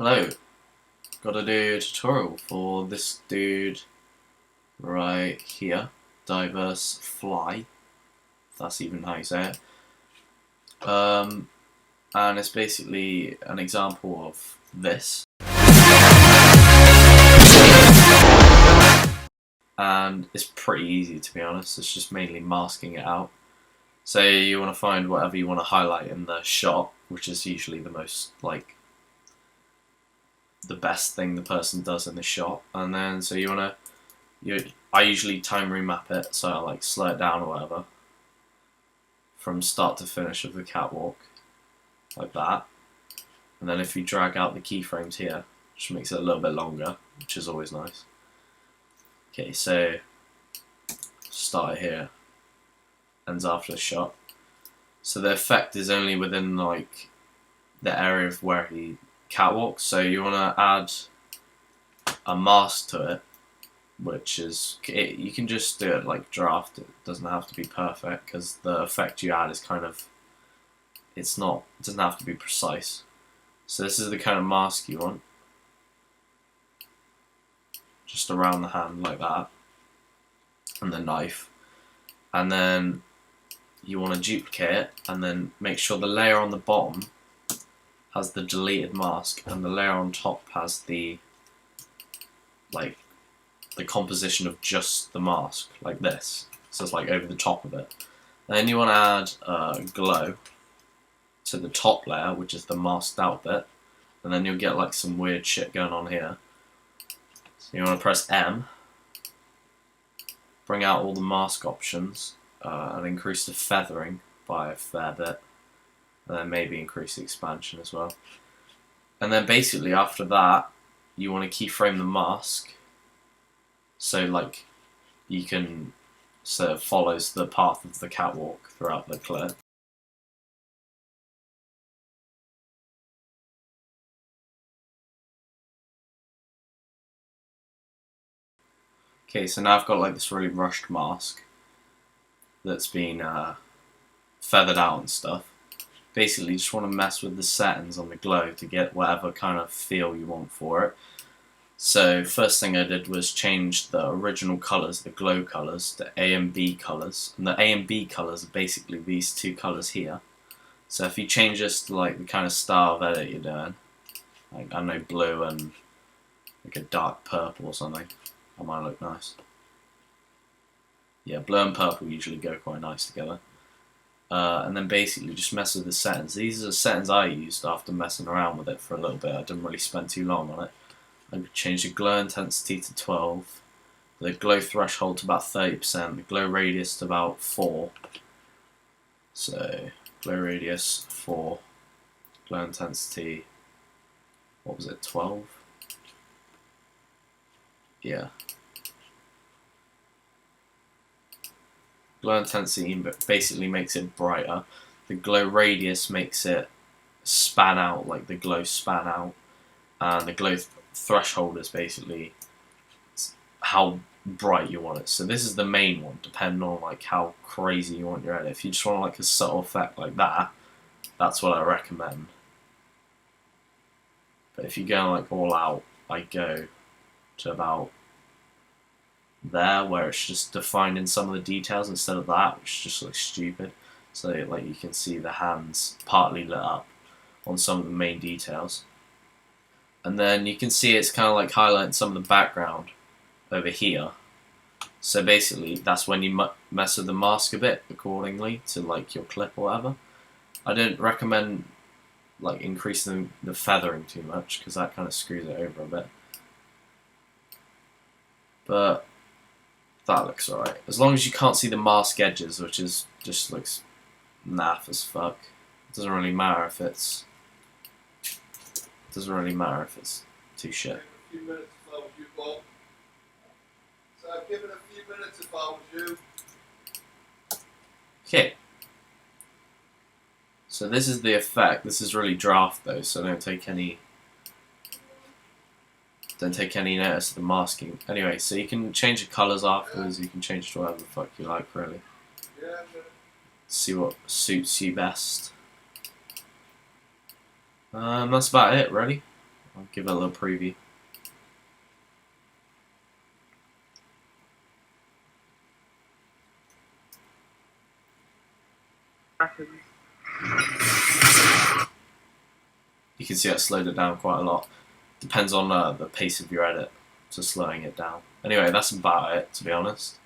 Hello, gotta do a tutorial for this dude right here, Diverse Fly, if that's even how you say it. And it's basically an example of this. And it's pretty easy, to be honest, it's just mainly masking it out. Say you want to find whatever you want to highlight in the shot, which is usually the most, the best thing the person does in the shot, and then so I usually time remap it, so I slow it down or whatever from start to finish of the catwalk, like that. And then if you drag out the keyframes here, which makes it a little bit longer, which is always nice. Okay, so start here, ends after the shot. So the effect is only within the area of where he catwalks. So you want to add a mask to it, which is, you can just do it like draft. It doesn't have to be perfect because the effect you add is it doesn't have to be precise. So this is the kind of mask you want, just around the hand like that, and the knife. And then you want to duplicate it, and then make sure the layer on the bottom has the deleted mask, and the layer on top has the composition of just the mask, like this. So it's over the top of it. Then you want to add glow to the top layer, which is the masked out bit, and then you'll get some weird shit going on here. So you want to press M, bring out all the mask options, and increase the feathering by a fair bit, and then maybe increase the expansion as well. And then basically after that, you want to keyframe the mask, so so it follows the path of the catwalk throughout the clip. Okay, so now I've got this really rushed mask that's been feathered out and stuff. Basically, you just want to mess with the settings on the glow to get whatever kind of feel you want for it. So first thing I did was change the original colours, the glow colours, to A and B colours. And the A and B colours are basically these two colours here. So if you change this to the kind of style of edit you're doing, I don't know, blue and a dark purple or something, that might look nice. Yeah, blue and purple usually go quite nice together. And then basically just mess with the settings. These are the settings I used after messing around with it for a little bit. I didn't really spend too long on it. I could change the glow intensity to 12, the glow threshold to about 30%, the glow radius to about 4. So glow radius 4, glow intensity, what was it, 12? Yeah. Glow intensity basically makes it brighter. The glow radius makes it span out, like the glow span out. And the glow threshold is basically how bright you want it. So this is the main one, depending on how crazy you want your edit. If you just want a subtle effect like that, that's what I recommend. But if you go all out, I go to about there, where it's just defining some of the details instead of that, which just looks stupid. So you can see the hands partly lit up on some of the main details. And then you can see it's kind of highlighting some of the background over here. So basically, that's when you mess with the mask a bit accordingly to your clip or whatever. I don't recommend increasing the feathering too much because that kind of screws it over a bit. But that looks alright. As long as you can't see the mask edges, which just looks naff as fuck. It doesn't really matter if it's too shit. A few minutes if I was you, Bob. So I've given a few minutes if I was you. Okay. So this is the effect. This is really draft though, so don't take any notice of the masking. Anyway, so you can change the colours afterwards, you can change it to whatever the fuck you like really. Yeah, See what suits you best. That's about it really. I'll give it a little preview. You can see I slowed it down quite a lot. Depends on the pace of your edit, so slowing it down. Anyway, that's about it, to be honest.